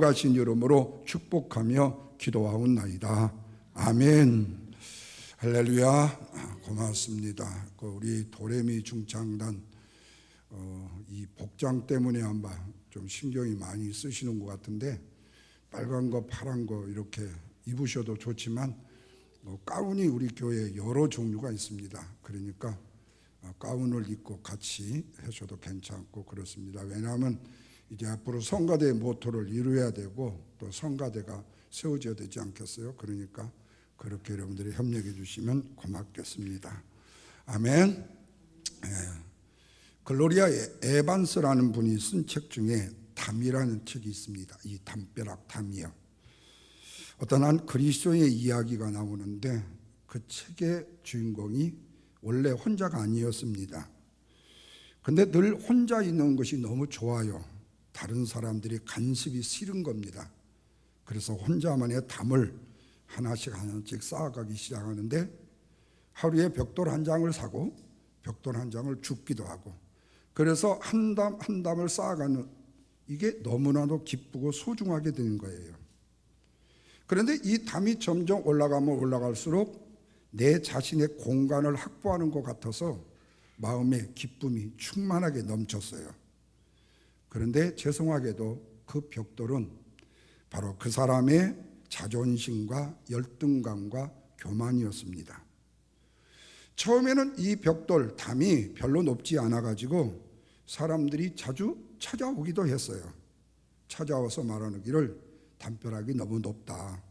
가신 이름으로 축복하며 기도하옵나이다. 아멘. 할렐루야. 고맙습니다. 우리 도레미 중창단 이 복장 때문에 아마 좀 신경이 많이 쓰시는 것 같은데, 빨간 거 파란 거 이렇게 입으셔도 좋지만 가운이 우리 교회에 여러 종류가 있습니다. 그러니까 가운을 입고 같이 하셔도 괜찮고 그렇습니다. 왜냐하면 이제 앞으로 성가대의 모토를 이루어야 되고 또 성가대가 세워져야 되지 않겠어요? 그러니까 그렇게 여러분들이 협력해 주시면 고맙겠습니다. 아멘. 글로리아 에반스라는 분이 쓴 책 중에 담이라는 책이 있습니다. 이 담벼락 담이요. 어떤 한 그리스도의 이야기가 나오는데 그 책의 주인공이 원래 혼자가 아니었습니다. 근데 늘 혼자 있는 것이 너무 좋아요. 다른 사람들이 간섭이 싫은 겁니다. 그래서 혼자만의 담을 하나씩 쌓아가기 시작하는데, 하루에 벽돌 한 장을 사고 벽돌 한 장을 줍기도 하고, 그래서 한 담 한 담을 쌓아가는 이게 너무나도 기쁘고 소중하게 되는 거예요. 그런데 이 담이 점점 올라가면 올라갈수록 내 자신의 공간을 확보하는 것 같아서 마음에 기쁨이 충만하게 넘쳤어요. 그런데 죄송하게도 그 벽돌은 바로 그 사람의 자존심과 열등감과 교만이었습니다. 처음에는 이 벽돌 담이 별로 높지 않아가지고 사람들이 자주 찾아오기도 했어요. 찾아와서 말하기를 담벼락이 너무 높다.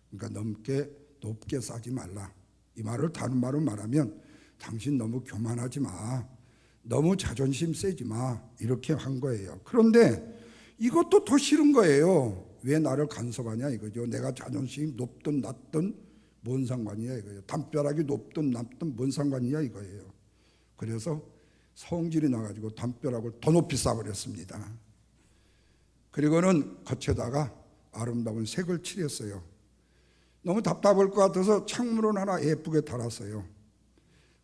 그러니까 높게 쌓지 말라. 이 말을 다른 말로 말하면 당신 너무 교만하지 마. 너무 자존심 세지 마. 이렇게 한 거예요. 그런데 이것도 더 싫은 거예요. 왜 나를 간섭하냐 이거죠. 내가 자존심이 높든 낮든 뭔 상관이야 이거예요. 담벼락이 높든 낮든 뭔 상관이야 이거예요. 그래서 성질이 나가지고 담벼락을 더 높이 쌓아버렸습니다. 그리고는 겉에다가 아름다운 색을 칠했어요. 너무 답답할 것 같아서 창문을 하나 예쁘게 달았어요.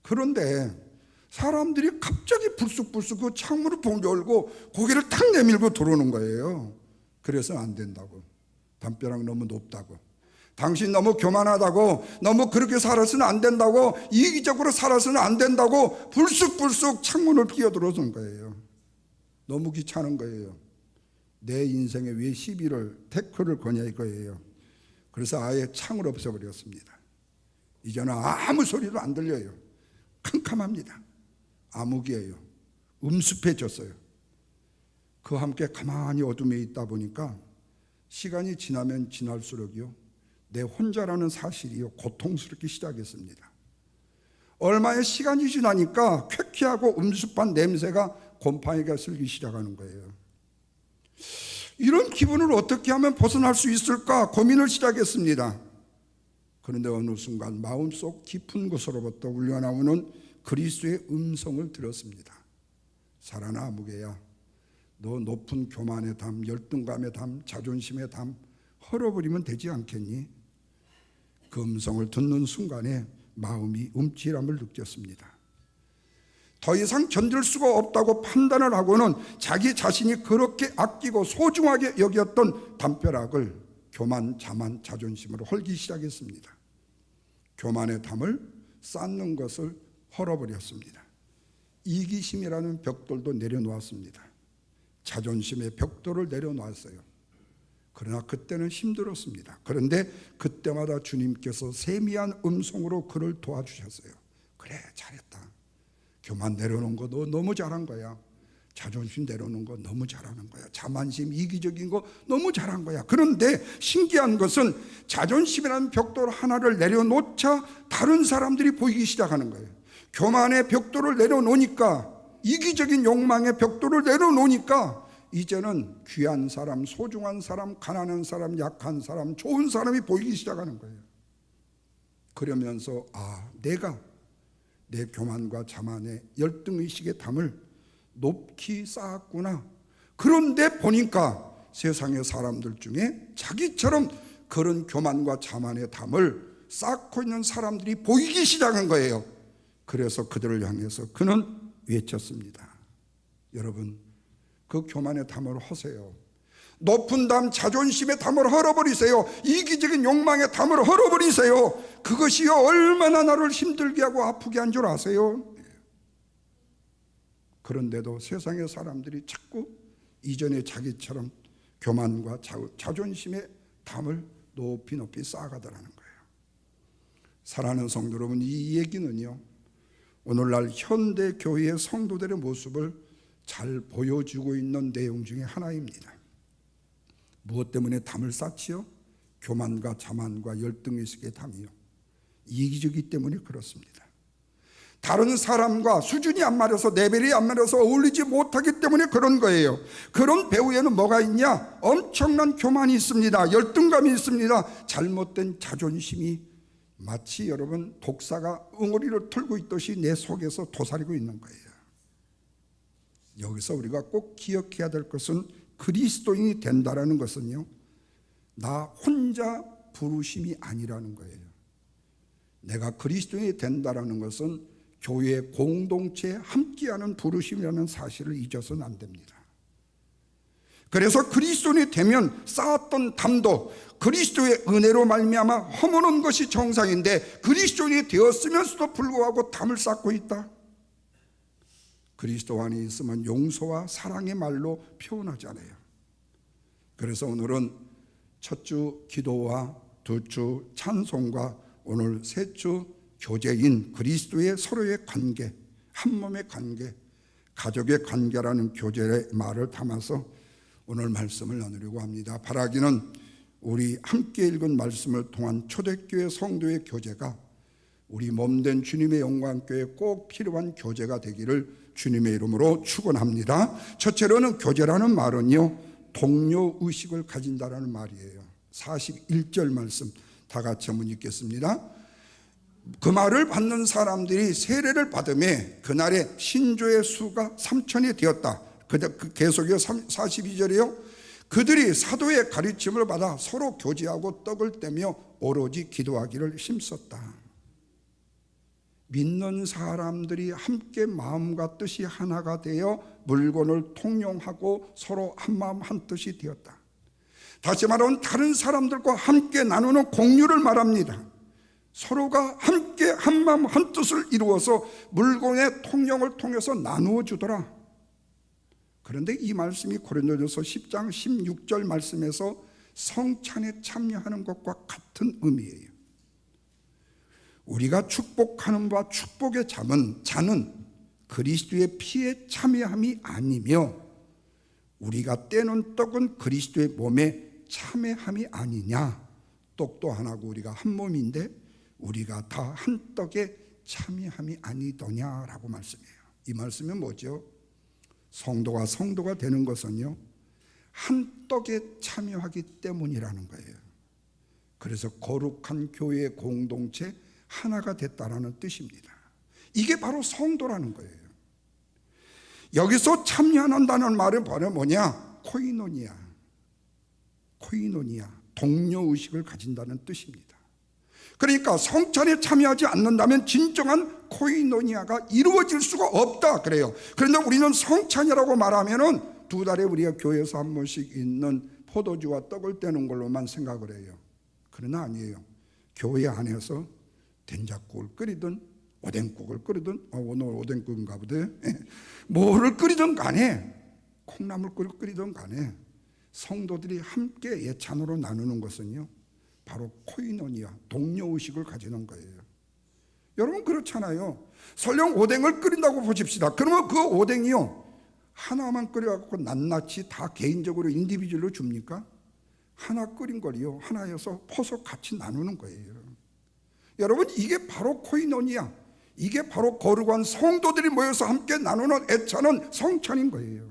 그런데 사람들이 갑자기 불쑥불쑥 그 창문을 봉 열고 고개를 탁 내밀고 들어오는 거예요. 그래서 안 된다고. 담벼락 너무 높다고. 당신 너무 교만하다고. 너무 그렇게 살아서는 안 된다고. 이기적으로 살아서는 안 된다고 불쑥불쑥 창문을 끼어들어오는 거예요. 너무 귀찮은 거예요. 내 인생에 왜 시비를 태클을 거냐 이거예요. 그래서 아예 창을 없애버렸습니다. 이제는 아무 소리도 안 들려요. 캄캄합니다. 암흑이에요. 음습해졌어요. 그와 함께 가만히 어둠에 있다 보니까 시간이 지나면 지날수록요, 내 혼자라는 사실이 고통스럽기 시작했습니다. 얼마의 시간이 지나니까 쾌쾌하고 음습한 냄새가 곰팡이가 슬기 시작하는 거예요. 이런 기분을 어떻게 하면 벗어날 수 있을까 고민을 시작했습니다. 그런데 어느 순간 마음속 깊은 곳으로부터 울려나오는 그리스도의 음성을 들었습니다. 살아나 무게야, 너 높은 교만의 담, 열등감의 담, 자존심의 담 헐어버리면 되지 않겠니? 그 음성을 듣는 순간에 마음이 움찔함을 느꼈습니다. 더 이상 견딜 수가 없다고 판단을 하고는 자기 자신이 그렇게 아끼고 소중하게 여겼던 담벼락을 교만, 자만, 자존심으로 헐기 시작했습니다. 교만의 담을 쌓는 것을 헐어버렸습니다. 이기심이라는 벽돌도 내려놓았습니다. 자존심의 벽돌을 내려놓았어요. 그러나 그때는 힘들었습니다. 그런데 그때마다 주님께서 세미한 음성으로 그를 도와주셨어요. 그래, 잘했다. 교만 내려놓은 거 너 너무 잘한 거야. 자존심 내려놓은 거 너무 잘하는 거야. 자만심, 이기적인 거 너무 잘한 거야. 그런데 신기한 것은 자존심이라는 벽돌 하나를 내려놓자 다른 사람들이 보이기 시작하는 거예요. 교만의 벽돌을 내려놓으니까, 이기적인 욕망의 벽돌을 내려놓으니까 이제는 귀한 사람, 소중한 사람, 가난한 사람, 약한 사람, 좋은 사람이 보이기 시작하는 거예요. 그러면서 내가 내 교만과 자만의 열등의식의 담을 높이 쌓았구나. 그런데 보니까 세상의 사람들 중에 자기처럼 그런 교만과 자만의 담을 쌓고 있는 사람들이 보이기 시작한 거예요. 그래서 그들을 향해서 그는 외쳤습니다. 여러분, 그 교만의 담을 허세요. 높은 담, 자존심의 담을 헐어버리세요. 이기적인 욕망의 담을 헐어버리세요. 그것이요 얼마나 나를 힘들게 하고 아프게 한 줄 아세요? 그런데도 세상의 사람들이 자꾸 이전에 자기처럼 교만과 자존심의 담을 높이 높이 쌓아가더라는 거예요. 사랑하는 성도 여러분, 이 얘기는요 오늘날 현대 교회의 성도들의 모습을 잘 보여주고 있는 내용 중에 하나입니다. 무엇 때문에 담을 쌓지요? 교만과 자만과 열등의식의 담이요. 이기적이기 때문에 그렇습니다. 다른 사람과 수준이 안 맞아서 레벨이 안 맞아서 어울리지 못하기 때문에 그런 거예요. 그런 배후에는 뭐가 있냐? 엄청난 교만이 있습니다. 열등감이 있습니다. 잘못된 자존심이 마치 여러분 독사가 응어리를 틀고 있듯이 내 속에서 도사리고 있는 거예요. 여기서 우리가 꼭 기억해야 될 것은 그리스도인이 된다라는 것은요 나 혼자 부르심이 아니라는 거예요. 내가 그리스도인이 된다라는 것은 교회 공동체에 함께하는 부르심이라는 사실을 잊어서는 안 됩니다. 그래서 그리스도인이 되면 쌓았던 담도 그리스도의 은혜로 말미암아 허무는 것이 정상인데 그리스도인이 되었으면서도 불구하고 담을 쌓고 있다. 그리스도 안에 있으면 용서와 사랑의 말로 표현하잖아요. 그래서 오늘은 첫 주 기도와 두 주 찬송과 오늘 세 주 교제인 그리스도의 서로의 관계, 한 몸의 관계, 가족의 관계라는 교제의 말을 담아서 오늘 말씀을 나누려고 합니다. 바라기는 우리 함께 읽은 말씀을 통한 초대교회 성도의 교제가 우리 몸된 주님의 영광교회에 꼭 필요한 교제가 되기를 주님의 이름으로 축원합니다. 첫째로는 교제라는 말은요 동료의식을 가진다라는 말이에요. 41절 말씀 다 같이 한번 읽겠습니다. 그 말을 받는 사람들이 세례를 받음에 그날의 신조의 수가 3,000이 되었다. 계속이요 42절이요. 그들이 사도의 가르침을 받아 서로 교제하고 떡을 떼며 오로지 기도하기를 힘썼다. 믿는 사람들이 함께 마음과 뜻이 하나가 되어 물건을 통용하고 서로 한마음 한뜻이 되었다. 다시 말하면 다른 사람들과 함께 나누는 공유를 말합니다. 서로가 함께 한마음 한뜻을 이루어서 물건의 통용을 통해서 나누어 주더라. 그런데 이 말씀이 고린도전서 10장 16절 말씀에서 성찬에 참여하는 것과 같은 의미예요. 우리가 축복하는 바 축복의 자는 그리스도의 피에 참여함이 아니며 우리가 떼는 떡은 그리스도의 몸에 참여함이 아니냐. 떡도 하나고 우리가 한 몸인데 우리가 다 한 떡에 참여함이 아니더냐라고 말씀해요. 이 말씀은 뭐죠? 성도가 되는 것은요 한 떡에 참여하기 때문이라는 거예요. 그래서 거룩한 교회의 공동체 하나가 됐다라는 뜻입니다. 이게 바로 성도라는 거예요. 여기서 참여한다는 말은 바로 뭐냐? 코이노니아, 동료의식을 가진다는 뜻입니다. 그러니까 성찬에 참여하지 않는다면 진정한 코이노니아가 이루어질 수가 없다 그래요. 그런데 우리는 성찬이라고 말하면은 두 달에 우리가 교회에서 한 번씩 있는 포도주와 떡을 떼는 걸로만 생각을 해요. 그러나 아니에요. 교회 안에서 된장국을 끓이든 오뎅국을 끓이든 오늘 오뎅국인가 보대. 뭐를 끓이든 간에 콩나물국을 끓이든 간에 성도들이 함께 예찬으로 나누는 것은요 바로 코이노니아, 동료의식을 가지는 거예요. 여러분 그렇잖아요. 설령 오뎅을 끓인다고 보십시다. 그러면 그 오뎅이요 하나만 끓여갖고 낱낱이 다 개인적으로 인디비주얼로 줍니까? 하나 끓인 거리요 하나여서 퍼서 같이 나누는 거예요. 여러분 이게 바로 코이노니아, 이게 바로 거룩한 성도들이 모여서 함께 나누는 애찬은 성찬인 거예요.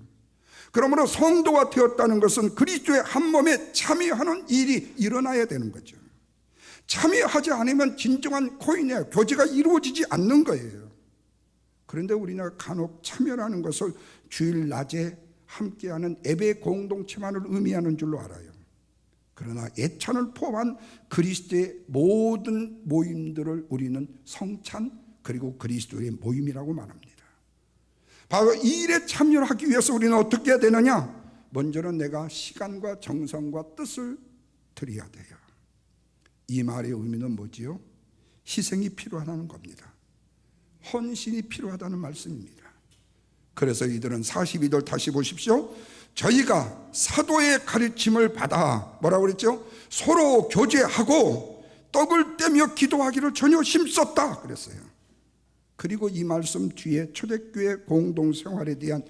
그러므로 성도가 되었다는 것은 그리스도의 한 몸에 참여하는 일이 일어나야 되는 거죠. 참여하지 않으면 진정한 코이노니아, 교제가 이루어지지 않는 거예요. 그런데 우리나라 간혹 참여라는 것을 주일 낮에 함께하는 예배 공동체만을 의미하는 줄로 알아요. 그러나 예찬을 포함한 그리스도의 모든 모임들을 우리는 성찬 그리고 그리스도의 모임이라고 말합니다. 바로 이 일에 참여하기 위해서 우리는 어떻게 해야 되느냐? 먼저는 내가 시간과 정성과 뜻을 들여야 돼요. 이 말의 의미는 뭐지요? 희생이 필요하다는 겁니다. 헌신이 필요하다는 말씀입니다. 그래서 이들은 42절 다시 보십시오. 저희가 사도의 가르침을 받아 뭐라고 그랬죠? 서로 교제하고 떡을 떼며 기도하기를 전혀 힘썼다 그랬어요. 그리고 이 말씀 뒤에 초대교회 공동생활에 대한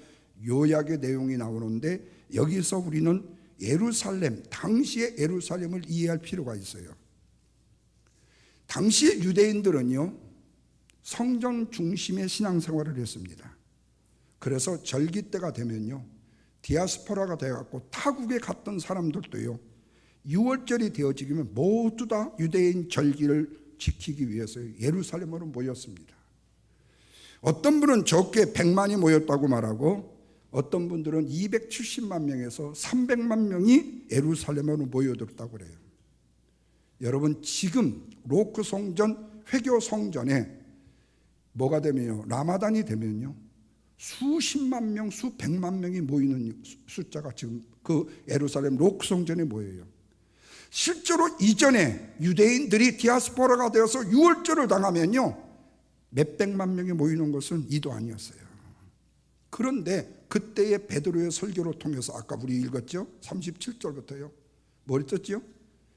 요약의 내용이 나오는데, 여기서 우리는 예루살렘, 당시의 예루살렘을 이해할 필요가 있어요. 당시의 유대인들은요, 성전 중심의 신앙생활을 했습니다. 그래서 절기 때가 되면요, 디아스포라가 되어갖고 타국에 갔던 사람들도요, 6월절이 되어지면 모두 다 유대인 절기를 지키기 위해서 예루살렘으로 모였습니다. 어떤 분은 적게 100만이 모였다고 말하고, 어떤 분들은 270만 명에서 300만 명이 예루살렘으로 모여들었다고 그래요. 여러분, 지금 로크 성전, 회교 성전에 뭐가 되면요, 라마단이 되면요, 수십만 명, 수백만 명이 모이는 숫자가 지금 그 예루살렘 로크 성전에 모여요. 실제로 이전에 유대인들이 디아스포라가 되어서 6월절을 당하면요, 몇백만 명이 모이는 것은 이도 아니었어요. 그런데 그때의 베드로의 설교를 통해서 아까 우리 읽었죠? 37절부터요. 뭘 했었죠?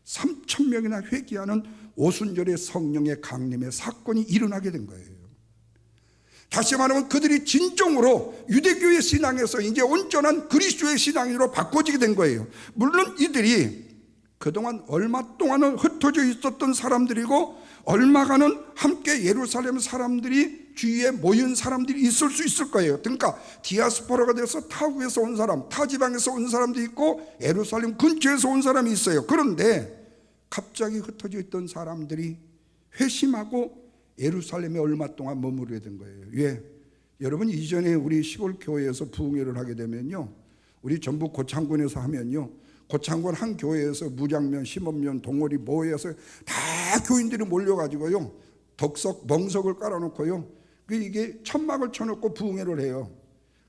3,000명이나 회개하는 오순절의 성령의 강림의 사건이 일어나게 된 거예요. 다시 말하면 그들이 진정으로 유대교의 신앙에서 이제 온전한 그리스도의 신앙으로 바꿔지게 된 거예요. 물론 이들이 그동안 얼마 동안은 흩어져 있었던 사람들이고, 얼마간은 함께 예루살렘 사람들이 주위에 모인 사람들이 있을 수 있을 거예요. 그러니까 디아스포라가 돼서 타국에서 온 사람, 타 지방에서 온 사람도 있고 예루살렘 근처에서 온 사람이 있어요. 그런데 갑자기 흩어져 있던 사람들이 회심하고 예루살렘에 얼마 동안 머무르게 된 거예요. 왜? 여러분, 이전에 우리 시골 교회에서 부흥회를 하게 되면요, 우리 전북 고창군에서 하면요, 고창군 한 교회에서 무장면, 심업면, 동어리 모여서 다 교인들이 몰려가지고요, 덕석, 멍석을 깔아놓고요, 이게 천막을 쳐놓고 부흥회를 해요.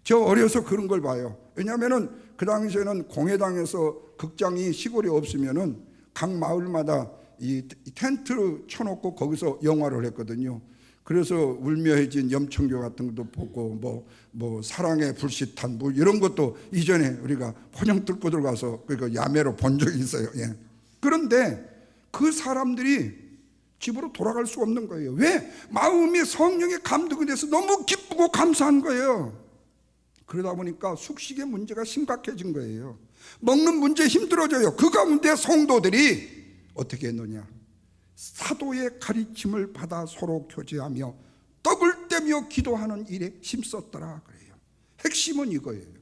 저 어려서 그런 걸 봐요. 왜냐하면은 그 당시에는 공회당에서 극장이 시골에 없으면은 각 마을마다 이 텐트를 쳐놓고 거기서 영화를 했거든요. 그래서 울며해진 염청교 같은 것도 보고 뭐 사랑의 불시탄 뭐 이런 것도 이전에 우리가 포장 뚫고 들어가서 그 야매로 본 적이 있어요. 예. 그런데 그 사람들이 집으로 돌아갈 수 없는 거예요. 왜? 마음이 성령의 감동이 돼서 너무 기쁘고 감사한 거예요. 그러다 보니까 숙식의 문제가 심각해진 거예요. 먹는 문제 힘들어져요. 그 가운데 성도들이 어떻게 했느냐? 사도의 가르침을 받아 서로 교제하며 떡을 떼며 기도하는 일에 힘썼더라 그래요. 핵심은 이거예요.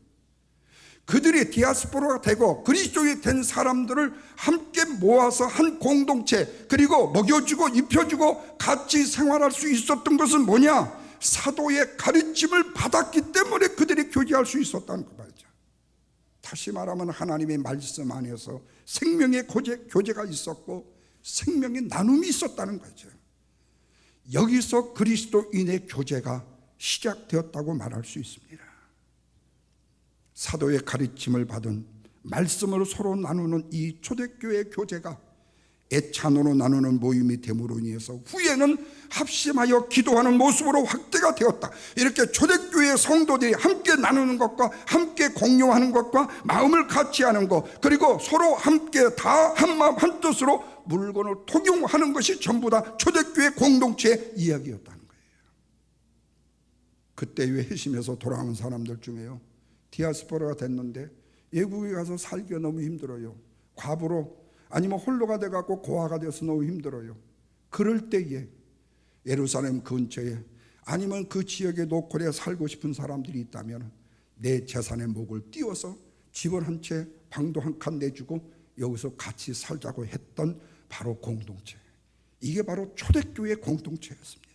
그들이 디아스포라가 되고 그리스도에 된 사람들을 함께 모아서 한 공동체, 그리고 먹여주고 입혀주고 같이 생활할 수 있었던 것은 뭐냐? 사도의 가르침을 받았기 때문에 그들이 교제할 수 있었다는 거 말이죠. 다시 말하면 하나님의 말씀 안에서 생명의 교제가 있었고 생명의 나눔이 있었다는 거죠. 여기서 그리스도인의 교제가 시작되었다고 말할 수 있습니다. 사도의 가르침을 받은 말씀으로 서로 나누는 이 초대교회 교제가 애찬으로 나누는 모임이 됨으로 인해서 후에는 합심하여 기도하는 모습으로 확대가 되었다. 이렇게 초대교회 성도들이 함께 나누는 것과 함께 공유하는 것과 마음을 같이 하는 것, 그리고 서로 함께 다 한마음 한뜻으로 물건을 통용하는 것이 전부 다 초대교회 공동체의 이야기였다는 거예요. 그때 회심해서 돌아온 사람들 중에요, 디아스포라가 됐는데 외국에 가서 살기가 너무 힘들어요. 과부로 아니면 홀로가 돼갖고 고아가 돼서 너무 힘들어요. 그럴 때에 예루살렘 근처에 아니면 그 지역의 노골에 살고 싶은 사람들이 있다면 내 재산의 목을 띄워서 집을 한 채, 방도 한 칸 내주고 여기서 같이 살자고 했던 바로 공동체, 이게 바로 초대교회 공동체였습니다.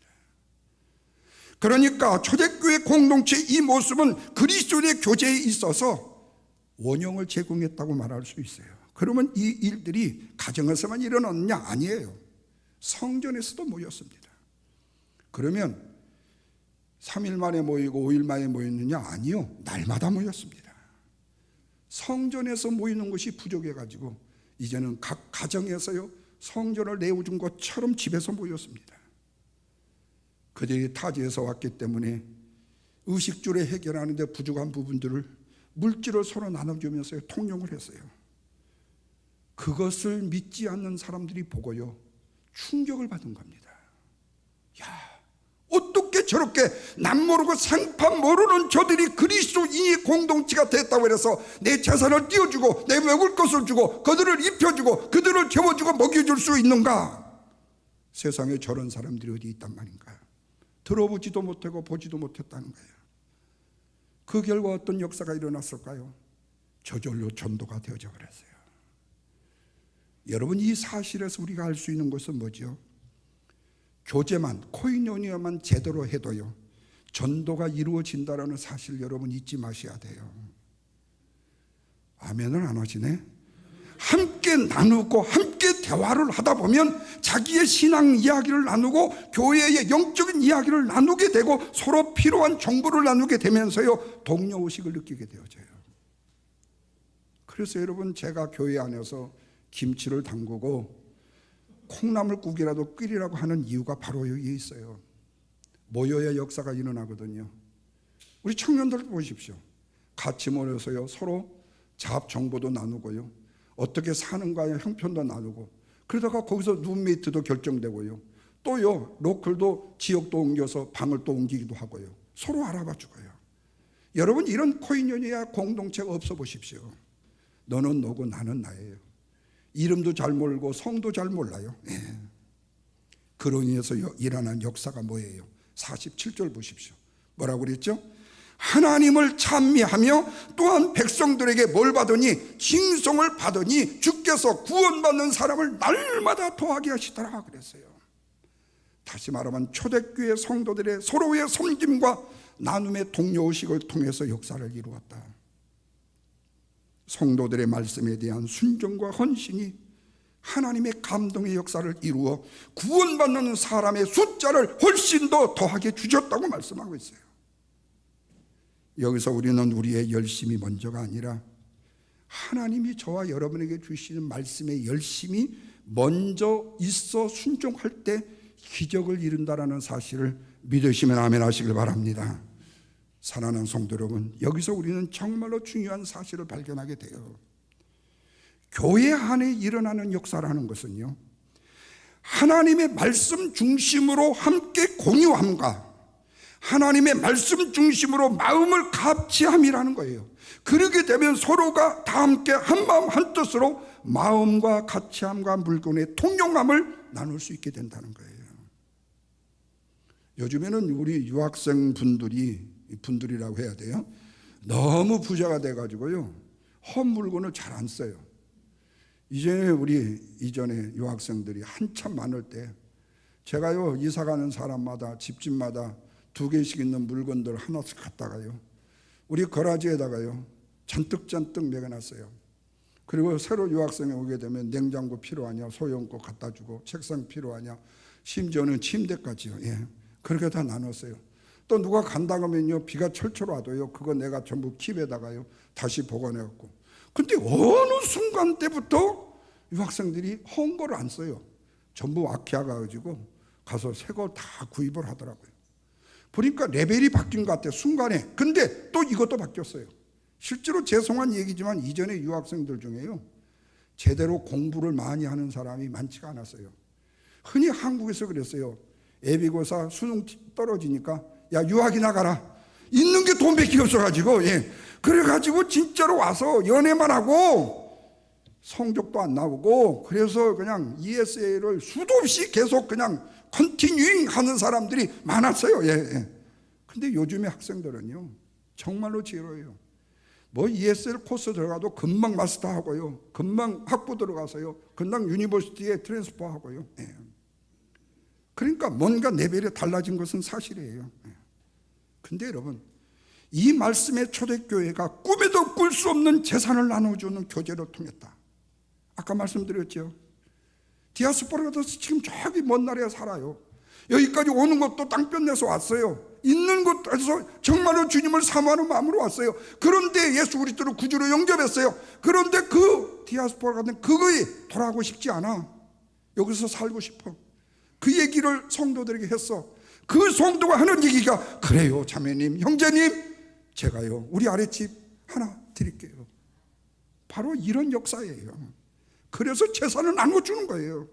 그러니까 초대교회 공동체 이 모습은 그리스도의 교제에 있어서 원형을 제공했다고 말할 수 있어요. 그러면 이 일들이 가정에서만 일어났느냐? 아니에요. 성전에서도 모였습니다. 그러면 3일 만에 모이고 5일 만에 모였느냐? 아니요. 날마다 모였습니다. 성전에서 모이는 것이 부족해가지고 이제는 각 가정에서요 성전을 내어준 것처럼 집에서 모였습니다. 그들이 타지에서 왔기 때문에 의식주를 해결하는데 부족한 부분들을 물질을 서로 나눠주면서 통용을 했어요. 그것을 믿지 않는 사람들이 보고요 충격을 받은 겁니다. 야, 어떻게 저렇게 남 모르고 상판 모르는 저들이 그리스도인이 공동체가 됐다고 해서 내 재산을 띄워주고 내 먹을 것을 주고 그들을 입혀주고 그들을 재워주고 먹여줄 수 있는가? 세상에 저런 사람들이 어디 있단 말인가? 들어보지도 못하고 보지도 못했다는 거예요. 그 결과 어떤 역사가 일어났을까요? 저절로 전도가 되어져 버렸어요. 여러분, 이 사실에서 우리가 알 수 있는 것은 뭐죠? 교제만, 코이노니아만 제대로 해도요 전도가 이루어진다는 사실 여러분 잊지 마셔야 돼요. 아멘을 안 하시네. 함께 나누고 함께 대화를 하다 보면 자기의 신앙 이야기를 나누고 교회의 영적인 이야기를 나누게 되고 서로 필요한 정보를 나누게 되면서요 동료의식을 느끼게 되어져요. 그래서 여러분, 제가 교회 안에서 김치를 담그고 콩나물국이라도 끓이라고 하는 이유가 바로 여기에 있어요. 모여야 역사가 일어나거든요. 우리 청년들 보십시오. 같이 모여서요 서로 잡 정보도 나누고요 어떻게 사는가의 형편도 나누고 그러다가 거기서 룸메이트도 결정되고요 또요 로컬도 지역도 옮겨서 방을 또 옮기기도 하고요 서로 알아봐 주고요. 여러분, 이런 코이노니아 공동체가 없어 보십시오. 너는 너고 나는 나예요. 이름도 잘 모르고 성도 잘 몰라요. 그로 인해서 일어난 역사가 뭐예요? 47절 보십시오. 뭐라고 그랬죠? 하나님을 찬미하며 또한 백성들에게 뭘 받으니? 칭송을 받으니 주께서 구원받는 사람을 날마다 더하게 하시더라 그랬어요. 다시 말하면 초대교회 성도들의 서로의 섬김과 나눔의 동료의식을 통해서 역사를 이루었다. 성도들의 말씀에 대한 순종과 헌신이 하나님의 감동의 역사를 이루어 구원받는 사람의 숫자를 훨씬 더 더하게 주셨다고 말씀하고 있어요. 여기서 우리는 우리의 열심이 먼저가 아니라 하나님이 저와 여러분에게 주시는 말씀에 열심이 먼저 있어 순종할 때 기적을 이룬다라는 사실을 믿으시면 아멘 하시길 바랍니다. 사랑하는 성도 여러분, 여기서 우리는 정말로 중요한 사실을 발견하게 돼요. 교회 안에 일어나는 역사라는 것은요 하나님의 말씀 중심으로 함께 공유함과 하나님의 말씀 중심으로 마음을 같이함이라는 거예요. 그러게 되면 서로가 다 함께 한 마음 한 뜻으로 마음과 같이함과 물건의 통용함을 나눌 수 있게 된다는 거예요. 요즘에는 우리 유학생 분들이라고 해야 돼요. 너무 부자가 돼가지고요 헛 물건을 잘 안 써요. 이전에 유학생들이 한참 많을 때 제가요 이사가는 사람마다 집집마다 2개씩 있는 물건들 하나씩 갖다가요 우리 거라지에다가요 잔뜩 매겨놨어요. 그리고 새로 유학생이 오게 되면 냉장고 필요하냐 소형고 갖다 주고 책상 필요하냐 심지어는 침대까지요. 그렇게 다 나눴어요. 또 누가 간다 그러면요 비가 철철 와도요 그거 내가 전부 킵에다가요 다시 보관해갖고. 근데 어느 순간 때부터 유학생들이 헝거를 안 써요. 전부 아키아 가가지고 가서 새 거 다 구입을 하더라고요. 보니까 레벨이 바뀐 것 같아요 순간에. 근데 또 이것도 바뀌었어요. 실제로 죄송한 얘기지만 이전에 유학생들 중에요 제대로 공부를 많이 하는 사람이 많지가 않았어요. 흔히 한국에서 그랬어요. 예비고사 수능 떨어지니까 야 유학이나 가라. 있는 게 돈밖에 없어가지고 그래가지고 진짜로 와서 연애만 하고 성적도 안 나오고 그래서 그냥 ESA를 수도 없이 계속 그냥 컨티뉴잉 하는 사람들이 많았어요. 근데 요즘의 학생들은요 정말로 지혜로워요. 뭐 ESL 코스 들어가도 금방 마스터하고요 금방 학부 들어가서요 금방 유니버시티에 트랜스퍼하고요. 그러니까 뭔가 레벨이 달라진 것은 사실이에요. 근데 여러분, 이 말씀의 초대교회가 꿈에도 꿀 수 없는 재산을 나눠주는 교제를 통했다. 아까 말씀드렸죠. 디아스포라가 돼서 지금 저기 먼 나라에 살아요. 여기까지 오는 것도 땅볕 내서 왔어요. 있는 곳에서 정말로 주님을 사모하는 마음으로 왔어요. 그런데 예수 그리스도를 구주로 영접했어요. 그런데 그 디아스포라 같은 그거에 돌아가고 싶지 않아. 여기서 살고 싶어. 그 얘기를 성도들에게 했어. 그 성도가 하는 얘기가, 그래요 자매님, 형제님, 제가요 우리 아랫집 하나 드릴게요. 바로 이런 역사예요. 그래서 재산을 나눠주는 거예요.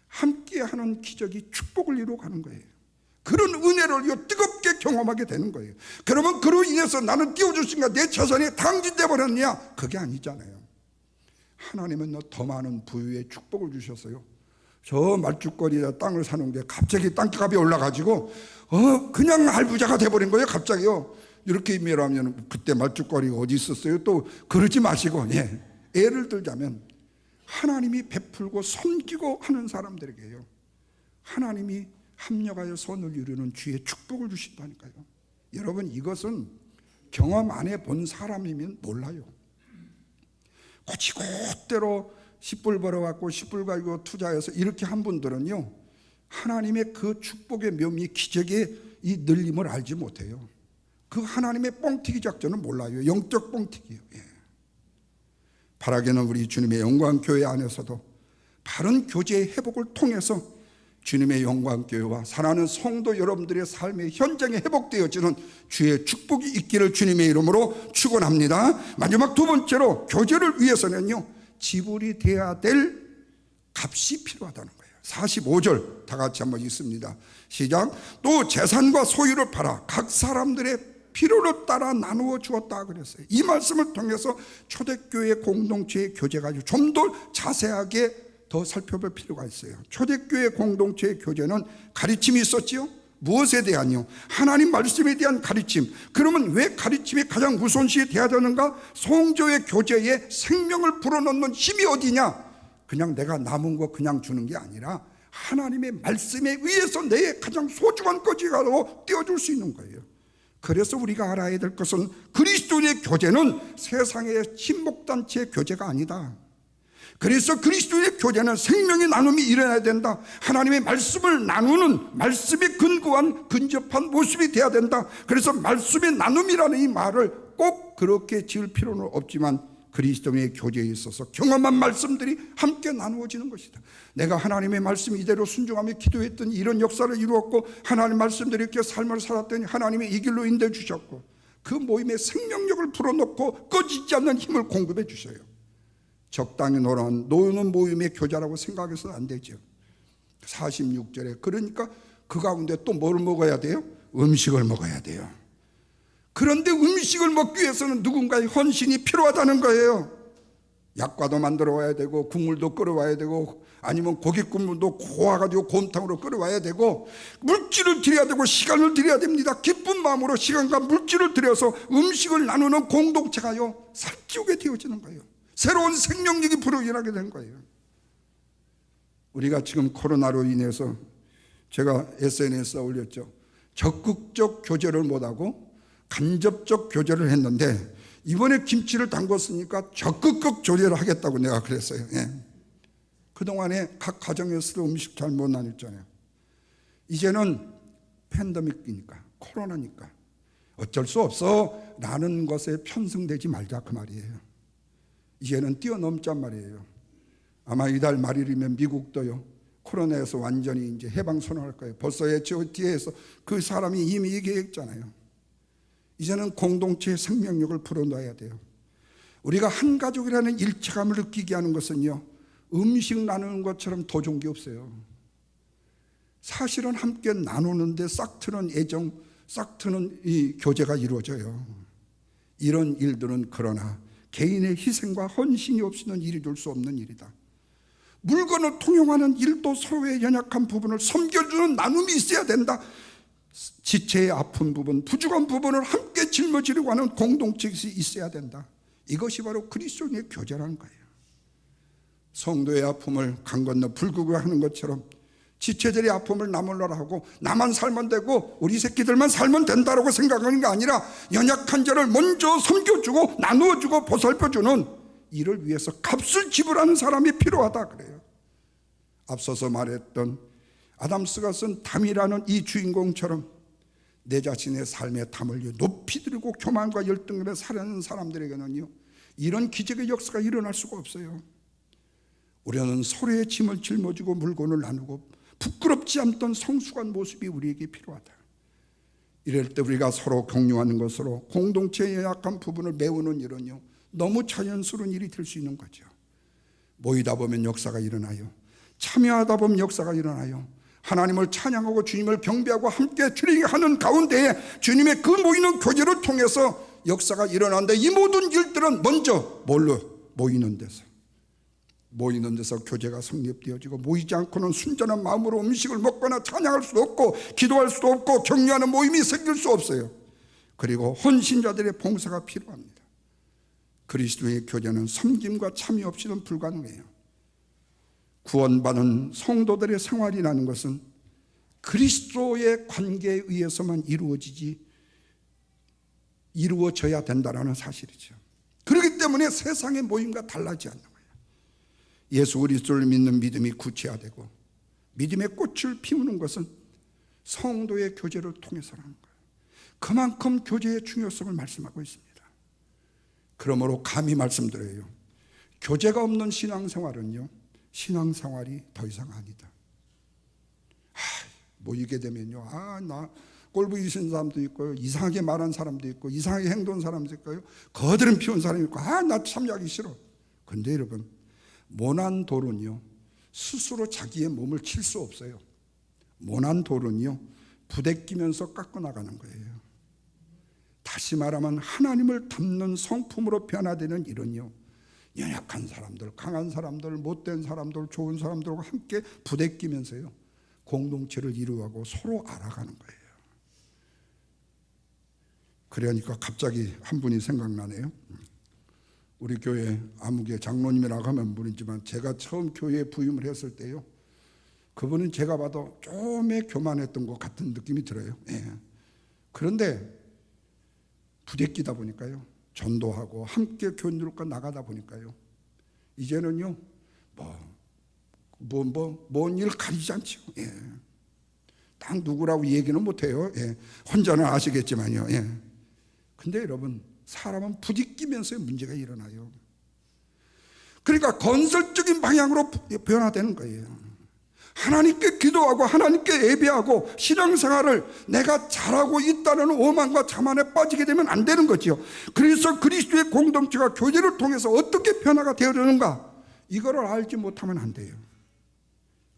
함께하는 기적이 축복을 이루어가는 거예요. 그런 은혜를 뜨겁게 경험하게 되는 거예요. 그러면 그로 인해서 나는 띄워주신가 내 재산이 당진돼 버렸냐? 그게 아니잖아요. 하나님은 더 많은 부유의 축복을 주셨어요. 저 말죽거리에 땅을 사는 게 갑자기 땅값이 올라가지고 그냥 할부자가 돼버린 거예요. 갑자기요. 이렇게 말하면 그때 말죽거리가 어디 있었어요? 또 그러지 마시고, 예를 들자면 하나님이 베풀고 섬기고 하는 사람들에게요, 하나님이 합력하여 선을 이루는 주의 축복을 주신다니까요. 여러분, 이것은 경험 안 해본 사람이면 몰라요. 곧대로 10불 벌어갖고 10불 가지고 투자해서 이렇게 한 분들은요, 하나님의 그 축복의 묘미, 기적의 이 늘림을 알지 못해요. 그 하나님의 뻥튀기 작전은 몰라요. 영적 뻥튀기요. 바라기는 우리 주님의 영광교회 안에서도 바른 교제의 회복을 통해서 주님의 영광교회와 사랑하는 성도 여러분들의 삶의 현장에 회복되어지는 주의 축복이 있기를 주님의 이름으로 축원합니다. 마지막 두 번째로, 교제를 위해서는요, 지불이 돼야 될 값이 필요하다는 거예요. 45절 다 같이 한번 읽습니다. 시작. 또 재산과 소유를 팔아 각 사람들의 필요를 따라 나누어 주었다 그랬어요. 이 말씀을 통해서 초대교회 공동체의 교제가 좀 더 자세하게 더 살펴볼 필요가 있어요. 초대교회 공동체의 교제는 가르침이 있었지요. 무엇에 대한요? 하나님 말씀에 대한 가르침. 그러면 왜 가르침이 가장 우선시해야 되는가? 성도의 교제에 생명을 불어넣는 힘이 어디냐? 그냥 내가 남은 거 그냥 주는 게 아니라 하나님의 말씀에 의해서 내 가장 소중한 것이라도 띄워줄 수 있는 거예요. 그래서 우리가 알아야 될 것은 그리스도인의 교제는 세상의 친목단체의 교제가 아니다. 그래서 그리스도의 교제는 생명의 나눔이 일어나야 된다. 하나님의 말씀을 나누는 말씀에 근거한 근접한 모습이 돼야 된다. 그래서 말씀의 나눔이라는 이 말을 꼭 그렇게 지을 필요는 없지만 그리스도의 교제에 있어서 경험한 말씀들이 함께 나누어지는 것이다. 내가 하나님의 말씀 이대로 순종하며 기도했더니 이런 역사를 이루었고, 하나님 말씀대로 이렇게 삶을 살았더니 하나님이 이 길로 인도해 주셨고, 그 모임에 생명력을 불어넣고 꺼지지 않는 힘을 공급해 주셔요. 적당히 노는 모임의 교제라고 생각해서는 안 되죠. 46절에 그러니까 그 가운데 또 뭘 먹어야 돼요? 음식을 먹어야 돼요. 그런데 음식을 먹기 위해서는 누군가의 헌신이 필요하다는 거예요. 약과도 만들어 와야 되고, 국물도 끓여와야 되고, 아니면 고기 국물도 고와가지고 곰탕으로 끓여와야 되고, 물질을 드려야 되고 시간을 드려야 됩니다. 기쁜 마음으로 시간과 물질을 들여서 음식을 나누는 공동체가요, 살찌우게 되어지는 거예요. 새로운 생명력이 불어일어나게 된 거예요. 우리가 지금 코로나로 인해서 제가 SNS에 올렸죠. 적극적 교제를 못하고 간접적 교제를 했는데, 이번에 김치를 담궜으니까 적극적 교제를 하겠다고 내가 그랬어요. 그동안에 각 가정에서도 음식 잘 못 나눴잖아요. 이제는 팬데믹이니까, 코로나니까 어쩔 수 없어 라는 것에 편승되지 말자 그 말이에요. 이제는 뛰어넘자 말이에요. 아마 이달 말일이면 미국도요, 코로나에서 완전히 이제 해방 선언할 거예요. 벌써 HOT에서 그 사람이 이미 얘기했잖아요. 이제는 공동체의 생명력을 불어넣어야 돼요. 우리가 한 가족이라는 일체감을 느끼게 하는 것은요, 음식 나누는 것처럼 더 좋은 게 없어요. 사실은 함께 나누는데 싹 트는 애정, 싹 트는 이 교제가 이루어져요. 이런 일들은 그러나 개인의 희생과 헌신이 없이는 이루어질 수 없는 일이다. 물건을 통용하는 일도 서로의 연약한 부분을 섬겨주는 나눔이 있어야 된다. 지체의 아픈 부분, 부족한 부분을 함께 짊어지려고 하는 공동체가 있어야 된다. 이것이 바로 그리스도인의 교제라는 거예요. 성도의 아픔을 강 건너 불구가 하는 것처럼 지체들의 아픔을 나몰라라 하고 나만 살면 되고 우리 새끼들만 살면 된다라고 생각하는 게 아니라 연약한 자를 먼저 섬겨주고 나누어주고 보살펴주는 이를 위해서 값을 지불하는 사람이 필요하다 그래요. 앞서서 말했던 아담스가 쓴 담이라는 이 주인공처럼 내 자신의 삶에 담을 높이 들고 교만과 열등감에 살아가는 사람들에게는요, 이런 기적의 역사가 일어날 수가 없어요. 우리는 서로의 짐을 짊어지고 물건을 나누고 부끄럽지 않던 성숙한 모습이 우리에게 필요하다. 이럴 때 우리가 서로 공유하는 것으로 공동체의 약한 부분을 메우는 일은요, 너무 자연스러운 일이 될 수 있는 거죠. 모이다 보면 역사가 일어나요. 참여하다 보면 역사가 일어나요. 하나님을 찬양하고 주님을 경배하고 함께 드리하는 가운데에 주님의 그 모이는 교제를 통해서 역사가 일어나는데, 이 모든 일들은 먼저 뭘로? 모이는 데서 교제가 성립되어지고, 모이지 않고는 순전한 마음으로 음식을 먹거나 찬양할 수도 없고 기도할 수도 없고 격려하는 모임이 생길 수 없어요. 그리고 헌신자들의 봉사가 필요합니다. 그리스도의 교제는 섬김과 참여 없이는 불가능해요. 구원받은 성도들의 생활이라는 것은 그리스도의 관계에 의해서만 이루어져야 된다는 사실이죠. 그렇기 때문에 세상의 모임과 달라지지 않는 거예요. 예수 그리스도를 믿는 믿음이 구체화되고 믿음의 꽃을 피우는 것은 성도의 교제를 통해서라는 거예요. 그만큼 교제의 중요성을 말씀하고 있습니다. 그러므로 감히 말씀드려요. 교제가 없는 신앙생활은요, 신앙생활이 더 이상 아니다. 모이게 되면요, 나 꼴보기 싫은 사람도 있고요, 이상하게 말한 사람도 있고, 이상하게 행동한 사람도 있고요, 거드름 피운 사람이 있고, 나 참여하기 싫어. 그런데 여러분, 모난 돌은요, 스스로 자기의 몸을 칠 수 없어요. 모난 돌은요, 부대끼면서 깎아나가는 거예요. 다시 말하면 하나님을 닮는 성품으로 변화되는 일은요, 연약한 사람들, 강한 사람들, 못된 사람들, 좋은 사람들과 함께 부대끼면서요, 공동체를 이루어가고 서로 알아가는 거예요. 그러니까 갑자기 한 분이 생각나네요. 우리 교회 아무개 장로님이라고 하면 모르지만, 제가 처음 교회에 부임을 했을 때요, 그분은 제가 봐도 좀의 교만했던 것 같은 느낌이 들어요. 그런데 부대끼다 보니까요, 전도하고 함께 교인들과 나가다 보니까요, 이제는요, 뭔 일 가리지 않죠. 딱 누구라고 얘기는 못해요. 혼자는 아시겠지만요. 근데 여러분, 사람은 부딪히면서 문제가 일어나요. 그러니까 건설적인 방향으로 변화되는 거예요. 하나님께 기도하고 하나님께 예배하고 신앙생활을 내가 잘하고 있다는 오만과 자만에 빠지게 되면 안 되는 거죠. 그래서 그리스도의 공동체가 교제를 통해서 어떻게 변화가 되어지는가, 이거를 알지 못하면 안 돼요.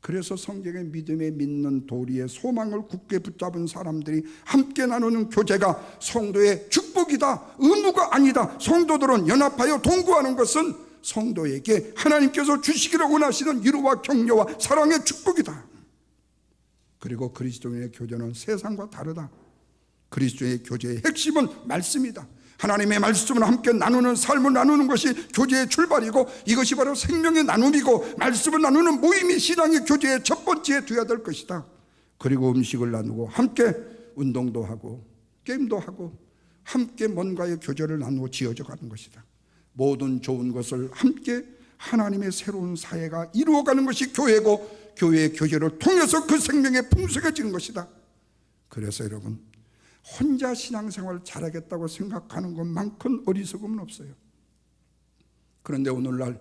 그래서 성경의 믿음에 믿는 도리의 소망을 굳게 붙잡은 사람들이 함께 나누는 교제가 성도의 축복이다, 의무가 아니다. 성도들은 연합하여 동거하는 것은 성도에게 하나님께서 주시기를 원하시는 위로와 격려와 사랑의 축복이다. 그리고 그리스도인의 교제는 세상과 다르다. 그리스도의 교제의 핵심은 말씀이다. 하나님의 말씀을 함께 나누는 삶을 나누는 것이 교제의 출발이고, 이것이 바로 생명의 나눔이고, 말씀을 나누는 모임이 신앙의 교제의 첫 번째에 되어야 될 것이다. 그리고 음식을 나누고 함께 운동도 하고 게임도 하고 함께 뭔가의 교제를 나누고 지어져 가는 것이다. 모든 좋은 것을 함께 하나님의 새로운 사회가 이루어가는 것이 교회고, 교회의 교제를 통해서 그 생명이 풍성해지는 것이다. 그래서 여러분, 혼자 신앙생활 잘하겠다고 생각하는 것만큼 어리석음은 없어요. 그런데 오늘날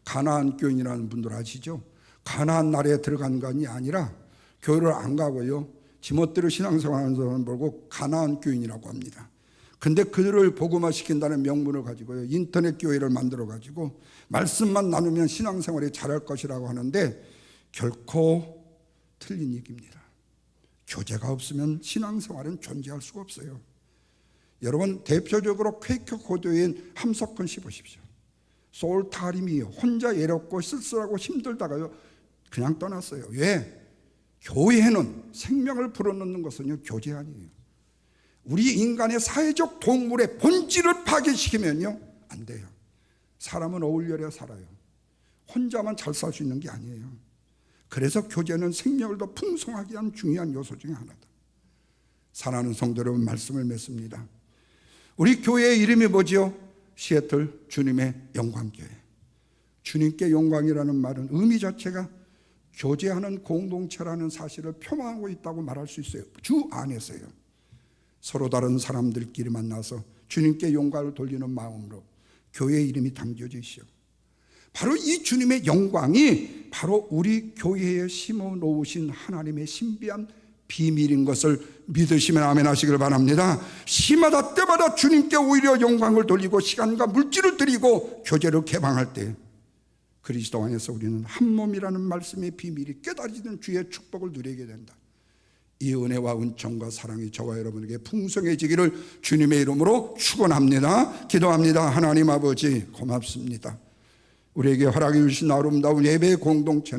가나안 교인이라는 분들 아시죠? 가나안 나라에 들어간 것이 아니라 교회를 안 가고요, 지멋대로 신앙생활하는 사람을 보고 가나안 교인이라고 합니다. 근데 그들을 복음화시킨다는 명분을 가지고요, 인터넷 교회를 만들어 가지고 말씀만 나누면 신앙생활이 잘할 것이라고 하는데, 결코 틀린 얘기입니다. 교제가 없으면 신앙생활은 존재할 수가 없어요. 여러분, 대표적으로 퀘이커 고도인 함석헌 씨 보십시오. 소울 타림이 혼자 외롭고 쓸쓸하고 힘들다가요, 그냥 떠났어요. 왜? 교회는 생명을 불어넣는 것은요, 교제 아니에요. 우리 인간의 사회적 동물의 본질을 파괴시키면요, 안 돼요. 사람은 어울려야 살아요. 혼자만 잘 살 수 있는 게 아니에요. 그래서 교제는 생명을 더 풍성하게 한 중요한 요소 중에 하나다. 사랑하는 성도 여러분, 말씀을 맺습니다. 우리 교회의 이름이 뭐지요? 시애틀 주님의 영광교회. 주님께 영광이라는 말은 의미 자체가 교제하는 공동체라는 사실을 표방하고 있다고 말할 수 있어요. 주 안에서요. 서로 다른 사람들끼리 만나서 주님께 영광을 돌리는 마음으로 교회의 이름이 담겨져 있어요. 바로 이 주님의 영광이 바로 우리 교회에 심어 놓으신 하나님의 신비한 비밀인 것을 믿으시면 아멘 하시길 바랍니다. 시마다 때마다 주님께 오히려 영광을 돌리고 시간과 물질을 드리고 교제를 개방할 때 그리스도 안에서 우리는 한 몸이라는 말씀의 비밀이 깨달아지는 주의 축복을 누리게 된다. 이 은혜와 은총과 사랑이 저와 여러분에게 풍성해지기를 주님의 이름으로 축원합니다. 기도합니다. 하나님 아버지 고맙습니다. 우리에게 허락해 주신 아름다운 예배 공동체